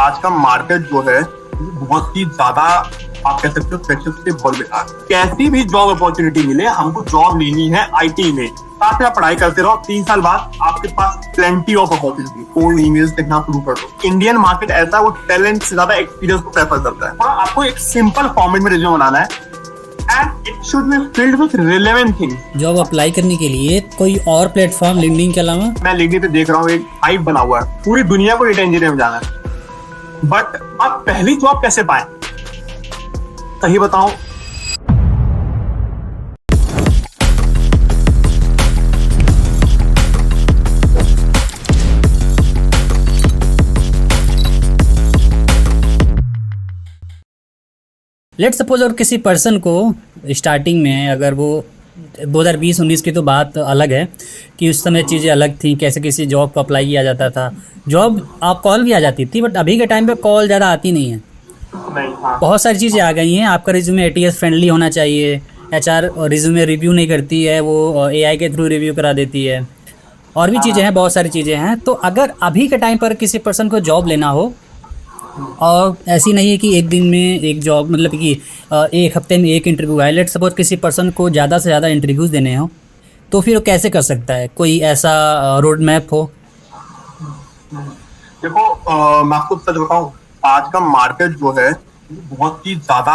आज का मार्केट जो है बहुत ही ज्यादा आप कह सकते हो फ्रेशर्स से बहुत बेकार। कैसी भी जॉब अपॉर्चुनिटी मिले, हमको जॉब लेनी है आईटी में, साथ में आप पढ़ाई करते रहो। 3 साल बाद आपके पास plenty of opportunity, cold emails लिखना शुरू कर दो। इंडियन मार्केट ऐसा, वो टैलेंट से ज्यादा एक्सपीरियंस को प्रेफर करता है। और आपको एक सिंपल फॉर्मेट में रिज्यूम बनाना है and it should be filled with relevant things. Job apply करने के लिए कोई और प्लेटफॉर्म लिंक्डइन के अलावा? मैं लिंक्डइन पे देख रहा हूँ, एक हाइप बना हुआ है, पूरी दुनिया को डेटा इंजीनियर में जाना है। बट आप पहली जॉब कैसे पाए, सही बताऊं? लेट सपोज अगर किसी पर्सन को स्टार्टिंग में, अगर वो 2020-19 की तो बात अलग है कि उस समय चीज़ें अलग थी, कैसे किसी जॉब को अप्लाई किया जाता था। जॉब आप कॉल भी आ जाती थी, बट अभी के टाइम पे कॉल ज़्यादा आती नहीं है। बहुत सारी चीज़ें आ गई हैं। आपका रिज्यूमे एटीएस फ्रेंडली होना चाहिए। एचआर रिज्यूमे रिव्यू नहीं करती है, वो एआई के थ्रू रिव्यू करा देती है। और भी चीज़ें हैं, बहुत सारी चीज़ें हैं। तो अगर अभी के टाइम पर किसी पर्सन को जॉब लेना हो, और ऐसी नहीं है कि एक दिन में एक जॉब, मतलब कि एक हफ्ते में एक इंटरव्यू है। लेट सपोज किसी पर्सन को ज़्यादा से ज़्यादा इंटरव्यूज़ देने हो, तो फिर वो कैसे कर सकता है? कोई ऐसा रोड मैप हो? देखो, मैं आपको सच बताऊं, आज का मार्केट जो है बहुत ही ज्यादा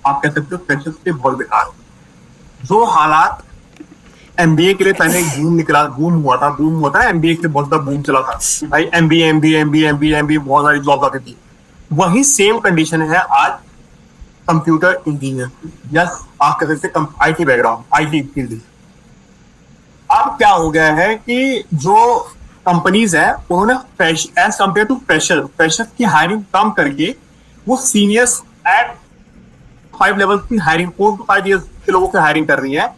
आप कह सकते हो फ्रेशर्स से बहुत बेकार है। जो हालात एमबीए के लिए पहले बूम हुआ था, एमबीए के लिए बहुत ज्यादा बूम चला था भाई। एमबीए बहुत सारी जॉब आती थी। वही सेम कंडीशन है आज कंप्यूटर इंजीनियर या आप कह सकते हैं आईटी बैकग्राउंड, आईटी फील्ड। अब क्या हो गया है कि जो कंपनीज है उन्होंने एज कम्पेयर टू फ्रेशर्स की हायरिंग कम करके वो सीनियर्स एट 5 लेवल की हायरिंग, 4 to 5 years के लोगों की हायरिंग कर रही है।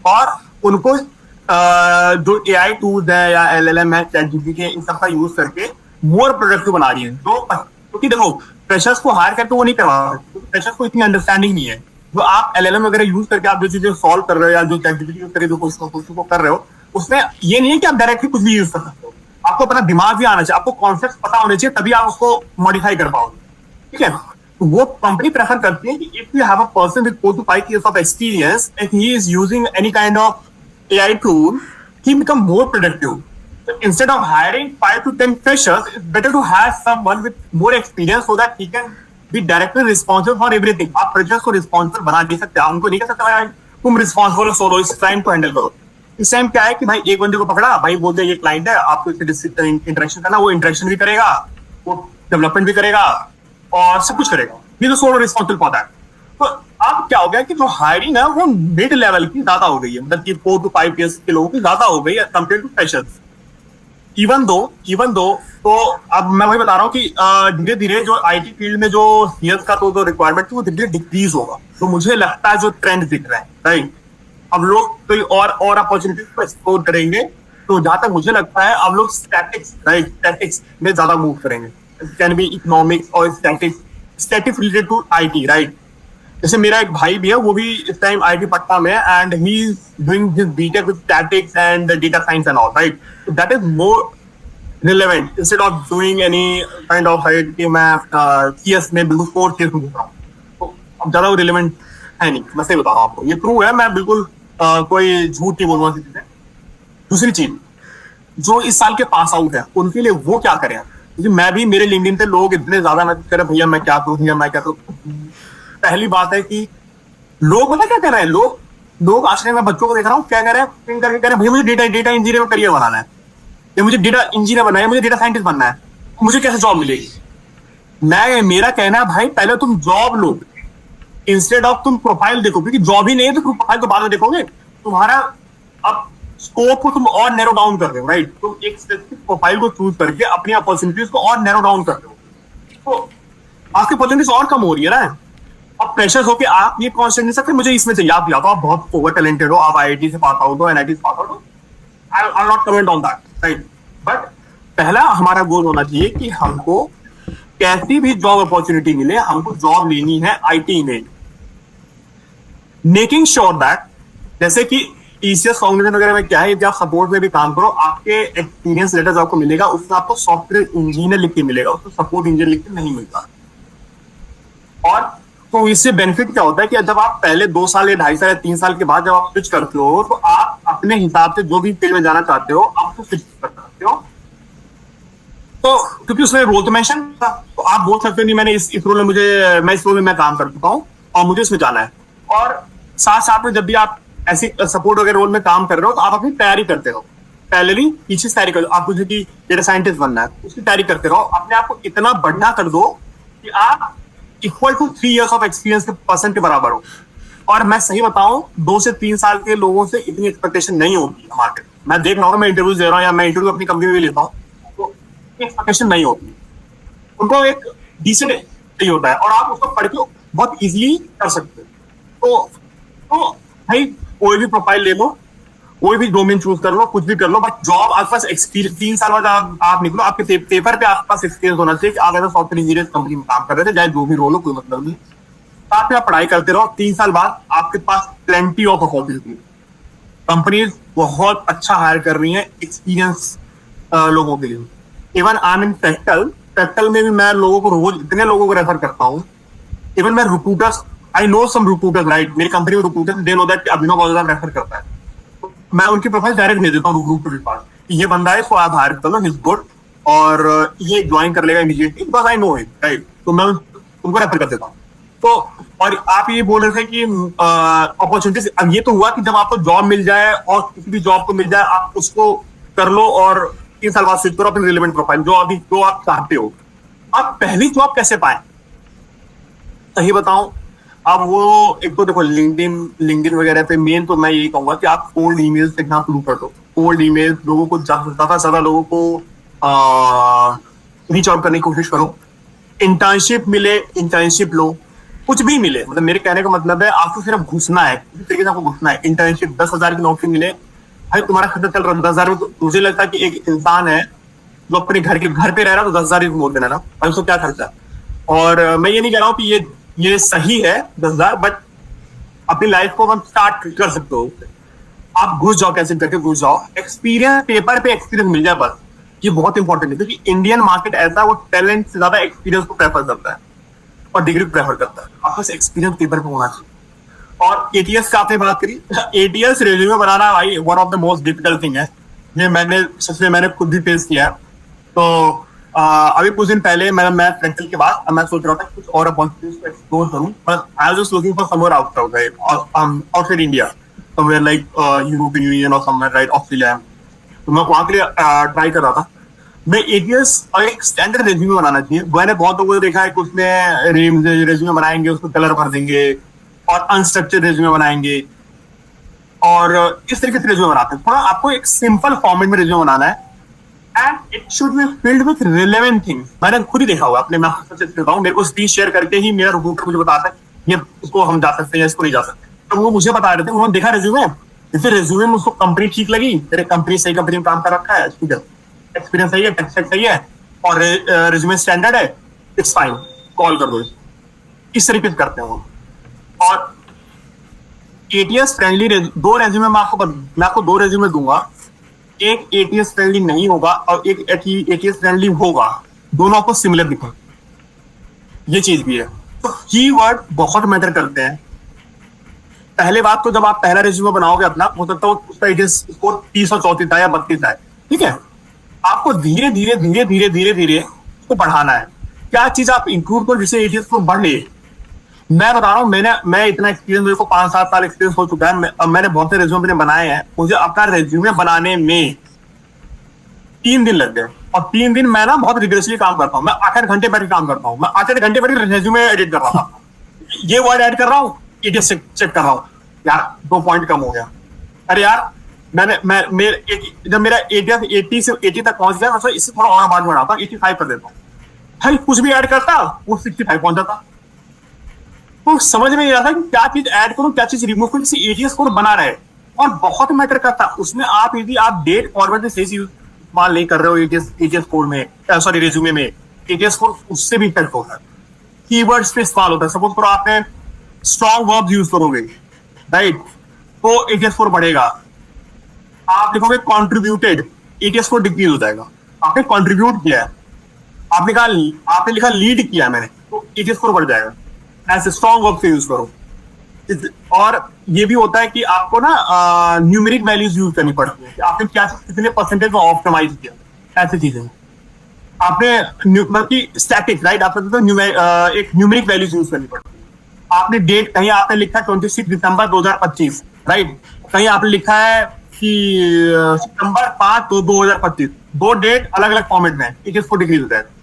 और उनको जो एआई टूल्स है या एलएलएम है, चैटजीपीटी है, इन सब का यूज करके मोर प्रोडक्टिव बना रही है। क्योंकि देखो, फ्रेशर्स को हायर करके वो नहीं करवा रहे, फ्रेशर्स को इतनी अंडरस्टैंडिंग नहीं है। जो आप एलएलएम वगैरह यूज करके आप जो चीजें सॉल्व कर रहे हो या जो चैटजीपीटी यूज करके जो क्वेश्चन को कर रहे हो, उसमें ये नहीं है कि आप डायरेक्टली कुछ भी यूज कर सकते हो। आपको अपना दिमाग भी आना चाहिए, आपको कॉन्सेप्ट पता होने चाहिए, तभी आप उसको मॉडिफाई कर पाओगे। ठीक है, तो वो कंपनी प्रेफर करती है कि if you have a person with 4 to 5 years of experience, if he is using any kind of AI tool, he become more productive. So instead of hiring 5 to 10 freshers, it's better to have someone with more experience so that he can be directly responsible for everything. आप freshers को responsible बना नहीं सकते, उनको नहीं कह सकते भाई तुम responsible हो, सोलो इस टाइम को हैंडल करो। इस टाइम क्या है कि भाई एक बंदे को पकड़ा, भाई बोलते ये क्लाइंट है, आपको इससे इंटरेक्शन करना, वो इंटरेक्शन भी करेगा, वो डेवलपमेंट भी करेगा और सब कुछ करेगा। ये तो सोलो रिस्पॉन्सिबल पाता है। तो अब क्या हो गया कि जो हायरिंग है वो मिड लेवल की ज्यादा हो गई है, मतलब कि 4 to 5 years के लोगों की ज्यादा हो गई है compare to freshers. Even though तो अब मैं वही बता रहा हूँ कि धीरे धीरे जो आईटी फील्ड में जो सीएस का तो रिक्वायरमेंट थी वो धीरे धीरे डिक्रीज होगा। तो मुझे लगता है जो ट्रेंड दिख रहा है, राइट, अब लोग कोई और अपॉर्चुनिटीज को एक्सप्लोर करेंगे। तो जहां तक मुझे लगता है अब लोग स्टैटिक्स में ज्यादा मूव करेंगे। कैन बी इकोनॉमिक्स और statics related to IT, right. जैसे मेरा एक भाई भी है, वो भी इस टाइम आईटी पटना में है and he is doing his BTech with statics and data science and all, right. So that is more relevant instead of doing any kind of कि मैं CS में बिल्कुल 4 years में घूम रहा हूँ, तो अब ज्यादा वो रिलेवेंट है नहीं। मैं सही बता रहा हूँ आपको, ये ट्रू है, मैं बिल्कुल कोई झूठ नहीं बोल रहा हूँ। दूसरी चीज, जो इस साल के पास आउट है उनके लिए वो क्या करें, क्योंकि मैं भी, मेरे लिंक्डइन पे लोग इतने ज्यादा मैसेज कर रहे हैं, भैया मैं क्या करूँ। पहली बात है कि लोग पता क्या कर रहे हैं, लोग आजकल मैं बच्चों को देख रहा हूँ क्या कर रहे हैं, कह रहे हैं भैया मुझे डेटा इंजीनियर में करियर बनाना है, या मुझे डेटा इंजीनियर बनना है, मुझे डेटा साइंटिस्ट बनना है, मुझे कैसे जॉब मिलेगी। मेरा कहना है भाई पहले तुम जॉब लो, इंस्टेड ऑफ तुम प्रोफाइल देखो, क्योंकि जॉब ही नहीं है तो प्रोफाइल तो बाद में देखोगे। तुम्हारा अब स्कोप को तुम और नैरो डाउन कर रहे हो, राइट। तुम एक स्पेसिफिक प्रोफाइल को चूज करके अपनी अपॉर्चुनिटीज को और नैरो डाउन कर रहे हो, तो आपकी अपॉर्चुनिटीज और कम हो रही है ना। अब प्रेशर हो कि आप ये कॉन्सेंट्रेट नहीं सकते, मुझे इसमें चाहिए, आप या तो आप बहुत ओवर टैलेंटेड हो, आप आईआईटी से पास आउट हो, एनआईटी से पास आउट हो, I not comment on that, right. But पहला हमारा गोल होना चाहिए कि हमको कैसी भी जॉब अपॉर्चुनिटी मिले, हमको जॉब लेनी है आईटी में, मेकिंग श्योर दैट, जैसे कि टीसीएस कॉग्निजन वगैरह में क्या है, जब आप सपोर्ट में भी काम करो, आपके एक्सपीरियंस लेटर जो आपको मिलेगा उसमें आपको सॉफ्टवेयर इंजीनियर लिख के मिलेगा, उसमें सपोर्ट इंजीनियर लिख के नहीं मिलता। और तो इससे बेनिफिट क्या होता है कि जब आप पहले 2 साल या 2.5 साल या 3 साल के बाद जब आप स्विच करते हो, तो आप अपने हिसाब से जो भी फील्ड में जाना चाहते हो आप उसको स्विच कर सकते हो। तो क्योंकि उसमें रोल तो मेंशन था, तो आप बोल सकते हो नहीं मैं इस रोल में मैं काम कर चुका हूँ और मुझे इसमें जाना है। और साथ साथ में जब भी आप ऐसी सपोर्ट वगैरह रोल में काम कर रहे हो, तो आप अपनी तैयारी करते रहो, पहले पीछे से तैयारी करो। आपको जैसे कि डेटा साइंटिस्ट बनना है, उसकी तैयारी करते रहो, अपने आप को इतना बढ़िया कर दो कि आप equal to 3 years of experience के पर्सन के बराबर हो। और मैं सही बताऊं, 2 से 3 साल के लोगों से इतनी एक्सपेक्टेशन नहीं होती मार्केट। मैं देख रहा हूँ, मैं इंटरव्यू दे रहा हूँ या मैं इंटरव्यू अपनी कंपनी में लेता हूँ, तो एक्सपेक्टेशन नहीं होती। उनको एक डिसेंट चाहिए होता है और आप उसको पढ़ के बहुत इजीली कर सकते हो। तो भाई कोई भी प्रोफाइल ले लो, कोई भी डोमेन चूज कर लो, कुछ भी कर लो, बट जॉब आपके पास एक्सपीरियंस 3 साल बाद आप निकलो, आपके पेपर पे आपके पास एक्सपीरियंस होना चाहिए कि आप ऐसा सॉफ्टवेयर इंजीनियर कंपनी में काम कर रहे थे, चाहे जो भी रोल हो, कोई मतलब नहीं। साथ में आप पढ़ाई करते रहो, 3 साल बाद आपके पास प्लेंटी ऑफ अपॉर्चुनिटी। कंपनीज बहुत अच्छा हायर कर रही है एक्सपीरियंस लोगों के लिए। इवन आई एम इन टेक्टल में भी मैं लोगों को रोज इतने लोगों को रेफर करता हूँ। इवन मैं recruiters, I know some recruiters, right, मेरी कंपनी में recruiters, they know that Abhinav बहुत ज्यादा रेफर करता है। मैं उनकी प्रोफाइल डायरेक्ट भेज देता हूँ रिक्रूटर के पास, ये बंदा है, इसको आप हायर कर लो, ही इज गुड और ये ज्वाइन कर लेगा immediately, because I know him, right. तो मैं उनको रेफर कर देता हूँ। तो और आप ये बोल रहे थे कि अपॉर्चुनिटीज, अब ये तो हुआ कि जब आपको जॉब मिल जाए और किसी भी जॉब को मिल जाए, आप उसको कर लो और 3 साल बाद स्विच करो अपनी रिलेवेंट प्रोफाइल जो आप चाहते हो। आप पहली जॉब कैसे पाए, सही बताऊं, अब वो एक तो देखो लिंक्डइन वगैरह पे मेन तो मैं यही कहूंगा कि आप कोल्ड ईमेल से लिखना शुरू कर दो। कोल्ड ईमेल, लोगों को ज्यादा से ज्यादा लोगों को रीच आउट करने की कोशिश करो। इंटर्नशिप मिले, इंटर्नशिप लो, कुछ भी मिले, मतलब मेरे कहने का मतलब है आपको सिर्फ घुसना है, किसी तरीके से आपको घुसना है। इंटर्नशिप 10,000 की नौकरी मिले, भाई तुम्हारा खर्चा चल रहा है 10,000 में, तो मुझे लगता है कि एक इंसान है जो अपने घर पे रह रहा है तो 10,000 ही बोल देना ना, भाई उसको क्या खर्चा। और मैं ये नहीं कह रहा हूँ कि ये सही है 10,000, बट अपनी लाइफ को हम स्टार्ट कर सकते हो। आप घुस जाओ, कैसे करके घुस जाओ, एक्सपीरियंस, पेपर पे एक्सपीरियंस मिल जाए बस, ये बहुत इंपॉर्टेंट है। क्योंकि इंडियन मार्केट ऐसा है, वो टैलेंट से ज्यादा एक्सपीरियंस को प्रेफर करता है और डिग्री प्रेफर करता है। आपके पास एक्सपीरियंस पेपर पे होना चाहिए। और एटीएस का आपने बात करी, एटीएस रेज्यूमे बनाना भाई one of the most difficult thing है। ये मैंने खुद भी फेस किया है। तो अभी कुछ दिन पहले मैं फ्रेंटल के बाद मैं सोच रहा था कुछ और अपॉर्चुनिटीज को एक्सप्लोर करूं, but I was just looking for somewhere outside India, somewhere like European union और समवेयर, राइट, ऑस्ट्रेलिया। तो मैं वहां के लिए ट्राई कर रहा था। मैं एटीएस और एक स्टैंडर्ड रेज्यूमे बनाना चाहिए। मैंने बहुत लोगों को देखा है कि उसमें रेज्यूमे बनाएंगे, उसको कलर भर देंगे और अनस्ट्रक्चर्ड रेज्यूमे बनाएंगे और इस तरीके से रेज्यूमे बनाते हैं। थोड़ा आपको एक सिंपल फॉर्मेट में रेज्यूमे बनाना है and it should be filled with relevant things. मैंने खुद ही देखा होगा अपने, मैं सच बताऊं, मेरे को स्पीच शेयर करके ही मेरा रिक्रूटर मुझे बताता है ये इसको हम जा सकते हैं, इसको नहीं जा सकते। तो वो मुझे बता रहे थे, उन्होंने देखा रेज्यूमे, जैसे रेज्यूमे में उसको कंपनी ठीक लगी, तेरे कंपनी सही कंपनी में काम कर रखा है, एक्सपीरियंस सही है, टेक्स्ट सही है और रेज्यूमे स्टैंडर्ड है, इट्स फाइन, कॉल कर दो। इस तरीके से करते हैं वो। और एटीएस फ्रेंडली दो रेज्यूमे मैं आपको 2 रेज्यूमे दूंगा, एक एटीएस फ्रेंडली नहीं होगा और एक एटीएस फ्रेंडली होगा, दोनों आपको सिमिलर दिखें, ये चीज भी है। तो कीवर्ड बहुत मैटर करते हैं। पहले बात तो जब आप पहला रेज्यूमे बनाओगे अपना, हो सकता है उसका एटीएस स्कोर 30 और 34 है या 32 है, ठीक है। आपको धीरे धीरे उसको बढ़ाना है। क्या चीज आप इंप्रूव करो जिससे एटीएस को बढ़ ले। मैं बता रहा हूँ, मैं इतना एक्सपीरियंस, मेरे को 5-7 साल एक्सपीरियंस हो चुका है। मैंने बहुत से रेज्यूमे बनाए हैं। मुझे अपना रेज्यूमे बनाने में 3 दिन लग गए और 3 दिन मैं ना बहुत रिग्रेसली काम करता हूँ। मैं 8 घंटे बैठ के काम करता हूँ। मैं 8 घंटे बैठ के रेज्यूमे एडिट कर रहा था, ये वर्ड ऐड कर रहा हूँ, एटीएस चेक कर रहा हूँ, यार 2 पॉइंट कम हो गया। अरे यार जब मेरा एटीएस 80 से 80 तक पहुंच गया, मतलब इससे थोड़ा और आवाज बढ़ाता हूँ, 85 कर देता हूँ। भाई कुछ भी ऐड करता वो 65 पहुंच जाता। तो समझ में नहीं आता कि क्या चीज ऐड करूं, क्या चीज रिमूव करूं, जिससे एटीएस स्कोर बना रहे। और बहुत मैटर करता उसमें, आप यदि आप डेट फॉरवर्ड में सही इस्तेमाल नहीं कर रहे हो एटीएस स्कोर में, सॉरी रेज्यूमे में, एटीएस स्कोर उससे भी इफेक्ट होता है। कीवर्ड्स पे इस्तेमाल होता है। सपोज करो आपने स्ट्रॉन्ग वर्ब्स यूज करोगे, राइट, तो एटीएस स्कोर बढ़ेगा। आप लिखोगे कंट्रीब्यूटेड, एटीएस स्कोर डिक्रीज हो जाएगा। आपने कंट्रीब्यूट किया है, आपने लिखा लीड किया मैंने, तो एटीएस स्कोर बढ़ जाएगा। ऐसे स्ट्रॉन्ग वर्ब से यूज करो। और ये भी होता है कि आपको ना न्यूमेरिक वैल्यूज यूज करनी पड़ती है कि आपने क्या कितने परसेंटेज में ऑप्टिमाइज किया, ऐसी चीजें। आपने मतलब कि स्टैटिक, राइट, आपने तो एक न्यूमेरिक वैल्यूज यूज करनी पड़ती है। आपने डेट कहीं आपने लिखा है 26 दिसंबर 2025, राइट, कहीं आपने लिखा है कि सितंबर 5 2025, दो डेट अलग अलग फॉर्मेट में है, एटीएस को डिक्रीज होता है।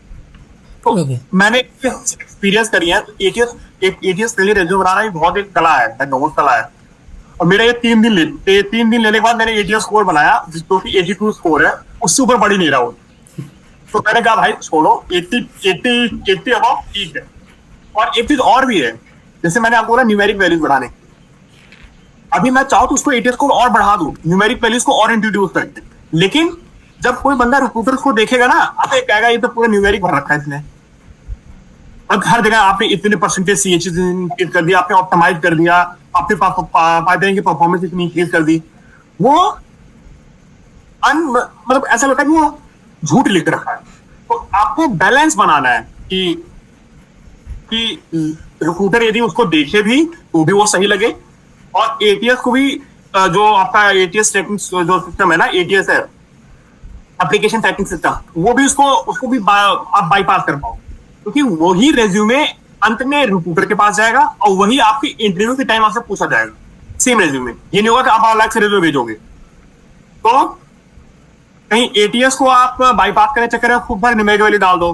तो Okay. मैंने एक्सपीरियंस करी है। एटीएस के लिए रेज्यूमे बनाना बहुत एक कला है, कला है। और मेरा ये 3 दिन लेने के बाद मैंने एटीएस स्कोर बनाया, जो कि 82 स्कोर है, उससे ऊपर बढ़ ही नहीं रहा वो। तो मैंने कहा भाई छोड़ो, 80 अबाउ ठीक है। और एक चीज और भी है, जैसे मैंने आपको बोला न्यूमेरिक वैल्यूज बढ़ाने, अभी मैं चाहूँ तो उसको एटीएस को और बढ़ा दूं, न्यूमेरिक वैल्यूज को और इंट्रोड्यूस करके। लेकिन जब कोई बंदा रिक्रूटर को देखेगा ना, आप एक कहेगा ये तो पूरा न्यूमेरिक भर रखा है इसने। अब हर जगह आपने इतने परसेंटेज सीएचएस कर दिया, आपने ऑप्टिमाइज कर दिया, आपने पाइपलाइन की परफॉर्मेंस इतनी इंक्रीज कर दी, वो मतलब ऐसा लगता है कि वो झूठ लिख रखा है। तो आपको बैलेंस बनाना है कि रिक्रूटर यदि उसको देखे भी तो भी वो सही लगे, और एटीएस को भी जो आपका एटीएस ट्रैकिंग जो सिस्टम है ना, एटीएस है एप्लीकेशन ट्रैकिंग सिस्टम, वो भी उसको भी आप बाईपास कर पाओ, क्योंकि वही रेज्यूमे अंत में रिक्रूटर के पास जाएगा और वही आपकी इंटरव्यू के टाइम आपसे पूछा जाएगा, सेम रेज्यूमे। ये नहीं होगा कि आप अलग से रेज्यूमे भेजोगे। तो कहीं एटीएस को आप बाईपास करने चक्कर में खूब सारी न्यूमेरिक वैल्यू डाल दो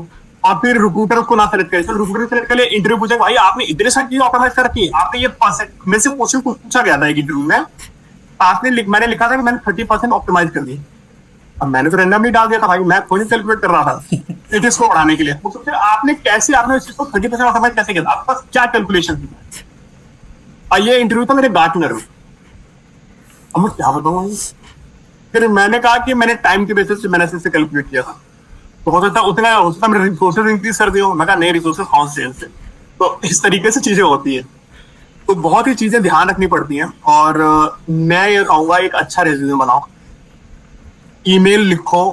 और फिर रिक्रूटर उसको ना सेलेक्ट करे। तो रिक्रूटर सेलेक्ट करे, इंटरव्यू पूछे भाई आपने इतने सारी चीजें ऑप्टिमाइज कर रखी है, आपने ये मेरे से क्वेश्चन पूछा गया था एक इंटरव्यू में, मैंने लिखा था कि मैंने 30% ऑप्टिमाइज कर दी। अब मैंने तो रैंडमली डाल दिया था भाई, मैं खुद ही कैलकुलेट कर रहा था एटीएस को बढ़ाने के लिए। वो सोचते आपने इस चीज को 30% ऑप्टिमाइज कैसे किया, आपके पास क्या कैलकुलेशन थी? और ये इंटरव्यू था मेरे गार्टनर में। अब मैं क्या बताऊँ, फिर मैंने कहा कि मैंने टाइम के बेसिस से मैंने इसे कैलकुलेट किया था, तो हो सकता है मेरे रिसोर्सेज इंक्रीज कर दिया। मैं कहा नहीं, रिसोर्सेज कौन से। तो इस तरीके से चीजें होती है, तो बहुत ही चीजें ध्यान रखनी पड़ती हैं। और मैं ये कहूंगा एक अच्छा रेज्यूमे बनाओ, ईमेल लिखो,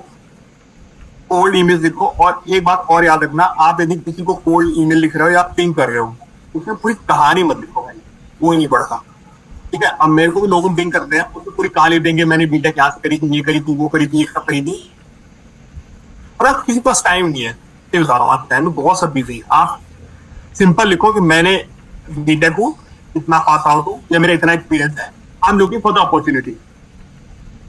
कोल्ड ईमेल लिखो। और एक बात और याद रखना, आप यदि किसी को कोल्ड ईमेल लिख रहे हो या पिंग कर रहे हो, उसमें पूरी कहानी मत लिखो भाई, वो ही नहीं पड़ता। ठीक है, अब मेरे को भी लोग पिंग करते हैं, उसको पूरी कहानी देंगे, मैंने बीटेक यहाँ से करी थी, ये करी थी, वो करी थी, ये सब करी थी। और आप किसी के पास टाइम नहीं है, ये बता रहा हूँ, आप टाइम में बहुत सब बिजी। आप सिंपल लिखो कि मैंने बीटेक हूँ, इतना पास आउट हूँ, या मेरा इतना एक्सपीरियंस है, I am looking for the opportunity.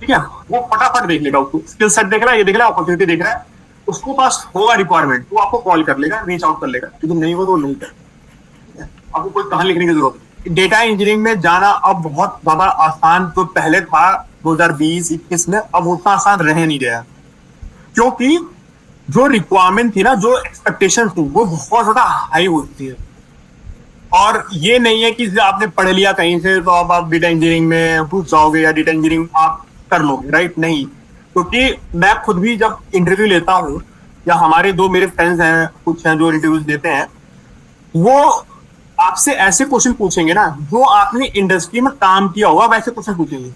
ठीक है, वो फटाफट देख लेगा, उसको स्किल सेट देख रहा है, ये देख रहा है, अपॉर्चुनिटी देख रहा है, उसको पास होगा रिक्वायरमेंट, वो आपको कॉल कर लेगा, रीच आउट कर लेगा। यदि नहीं हो तो नहीं कर, आपको कोई कहानी लिखने की जरूरत नहीं। डेटा इंजीनियरिंग में जाना अब बहुत ज्यादा आसान तो पहले था 2020-21 में, अब उतना आसान रह नहीं गया, क्योंकि जो रिक्वायरमेंट थी ना, जो एक्सपेक्टेशन थी, वो बहुत ज्यादा हाई होती है। और ये नहीं है कि आपने पढ़ लिया कहीं से तो अब आप डेटा इंजीनियरिंग में घुस जाओगे या डेटा इंजीनियरिंग आप कर लोगे, राइट? नहीं, क्योंकि मैं खुद भी जब इंटरव्यू लेता हूँ, या हमारे दो मेरे फ्रेंड्स हैं कुछ हैं जो इंटरव्यूज देते हैं, वो आपसे ऐसे क्वेश्चन पूछेंगे ना जो आपने इंडस्ट्री में काम किया होगा, वैसे क्वेश्चन पूछेंगे।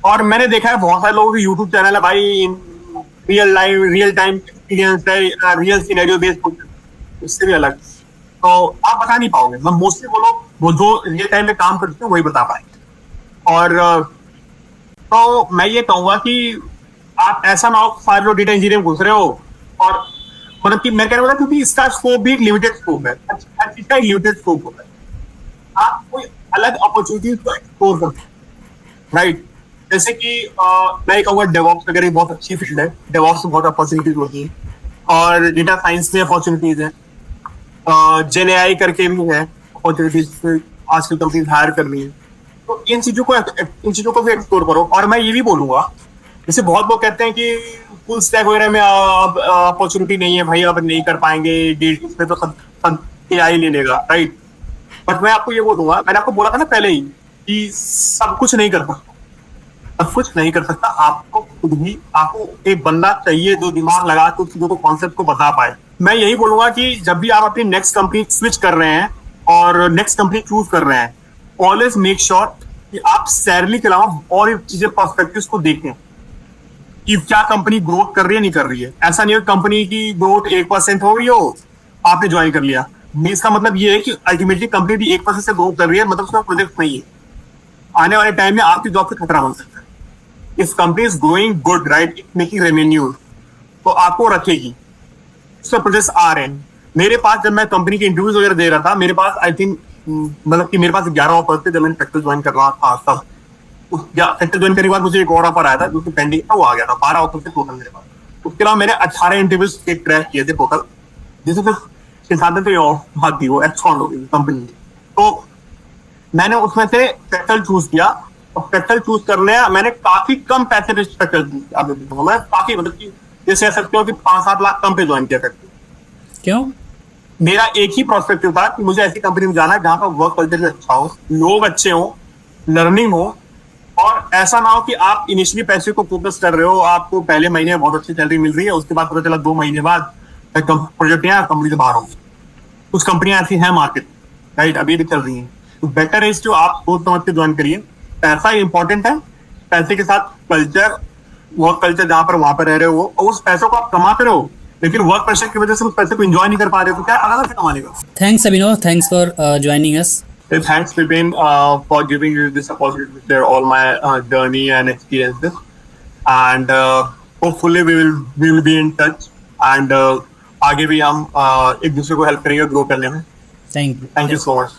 और मैंने देखा है बहुत सारे लोगों के यूट्यूब चैनल है भाई, रियल टाइम एक्सपीरियंस है, रियल सिनेरियो बेस्ड, उससे भी अलग। तो आप बता नहीं पाओगे। मैं मोस्टली वो जो रियल टाइम में काम करते हैं वही बता पाएंगे। और तो मैं ये कहूंगा कि आप ऐसा ना हो सारे लोग डेटा इंजीनियरिंग घुस रहे हो, और मतलब कि मैं कह रहा हूँ क्योंकि इसका स्कोप भी एक लिमिटेड स्कोप है, हर चीज का एक लिमिटेड स्कोप होता है। आप कोई अलग अपॉर्चुनिटीज को एक्सप्लोर करते हैं, राइट? जैसे कि मैं कहूँगा डेवऑप्स वगैरह बहुत अच्छी फील्ड है, डेवऑप्स में बहुत अपॉर्चुनिटीज होती है, और डेटा साइंस में अपॉर्चुनिटीज है, जेन एआई करके भी है अपॉर्चुनिटीज, आजकल कंपनीज हायर कर रही है। तो इन चीजों को भी एक्सप्लोर करो। और मैं ये भी बोलूंगा, जैसे बहुत लोग कहते हैं कि फुल स्टैक वगैरह में अब अपॉर्चुनिटी नहीं है भाई, अब नहीं कर पाएंगे, इसमें तो सब एआई ले लेगा, राइट? बट मैं आपको ये बोलूंगा, मैंने आपको बोला था ना पहले ही कि सब कुछ नहीं कर सकता, सब कुछ नहीं कर सकता। आपको खुद भी, आपको एक बंदा चाहिए जो दिमाग लगा के चीजों को, कॉन्सेप्ट को बता पाए। मैं यही बोलूंगा कि जब भी आप अपनी नेक्स्ट कंपनी स्विच कर रहे हैं और नेक्स्ट कंपनी चूज कर रहे हैं, ऑलवेज मेक श्योर कि आप सैलरी के अलावा और चीजें, पर्सपेक्टिव्स को देखें। कि क्या कंपनी ग्रोथ कर रही है नहीं कर रही है। ऐसा नहीं है कंपनी की ग्रोथ 1% हो रही हो, आपने ज्वाइन कर लिया, इसका मतलब ये है कि अल्टीमेटली कंपनी भी 1% से ग्रोथ कर रही है, मतलब उसका प्रोजेक्ट नहीं है। आने वाले टाइम में आपकी जॉब से खतरा बन सकता है। If company is growing good, right, making revenue, तो आपको रखेगी, उसके प्रोजेक्ट्स आ रहे हैं। मेरे पास जब मैं कंपनी के इंटरव्यूज वगैरह दे रहा था, मेरे पास आई थिंक मतलब कि मेरे पास 11 ऑफर थे जब मैंने सेक्टर ज्वाइन कर रहा था तब। सेक्टर ज्वाइन करने के बाद मुझे एक और ऑफर आया था जो कि पेंडिंग था, वो आ गया था। 12 ऑफर थे टोटल मेरे पास। उसके अलावा मैंने 18 इंटरव्यूज क्रैक किए थे टोटल, जिससे फिर साथ में बात थी वो एक्सॉन हो गई कंपनी। तो मैंने उसमें से पेट्रोल चूज किया, और पेट्रोल चूज करने मैंने काफी कम पैसे पे पेट्रोल मैं काफी मतलब कि जैसे कह सकते हो कि 5-7 लाख कम पे ज्वाइन किया करते। क्यों? मेरा एक ही प्रोस्पेक्टिव था कि मुझे ऐसी कंपनी में जाना है जहाँ का वर्क कल्चर अच्छा हो, लोग अच्छे हो, लर्निंग हो, और ऐसा ना हो कि आप इनिशियली पैसे को फोकस कर रहे हो, आपको पहले महीने में बहुत अच्छी सैलरी मिल रही है, उसके बाद पता चला 2 महीने बाद प्रोजेक्ट यहाँ कंपनी से बाहर हो। कुछ कंपनियां ऐसी हैं मार्केट, राइट, अभी भी चल रही हैं। तो बेटर इज जो आप सोच समझ के ज्वाइन करिए। पैसा इंपॉर्टेंट है, पैसे के साथ कल्चर, वर्क कल्चर जहाँ पर वहां पर रह रहे हो, और उस पैसों को आप कमाते रहो, लेकिन वर्क प्रेशर की वजह से उस पैसे को एंजॉय नहीं कर पा रहे हो, तो क्या अलग से कमा लेगा। Thanks Abhinav, thanks for joining us. Thanks, Vipin, for giving me this opportunity to share all my journey and experiences. And hopefully we will be in touch. And आगे भी हम एक दूसरे को हेल्प करेंगे ग्रो करने में। Thank you. Thank you so much.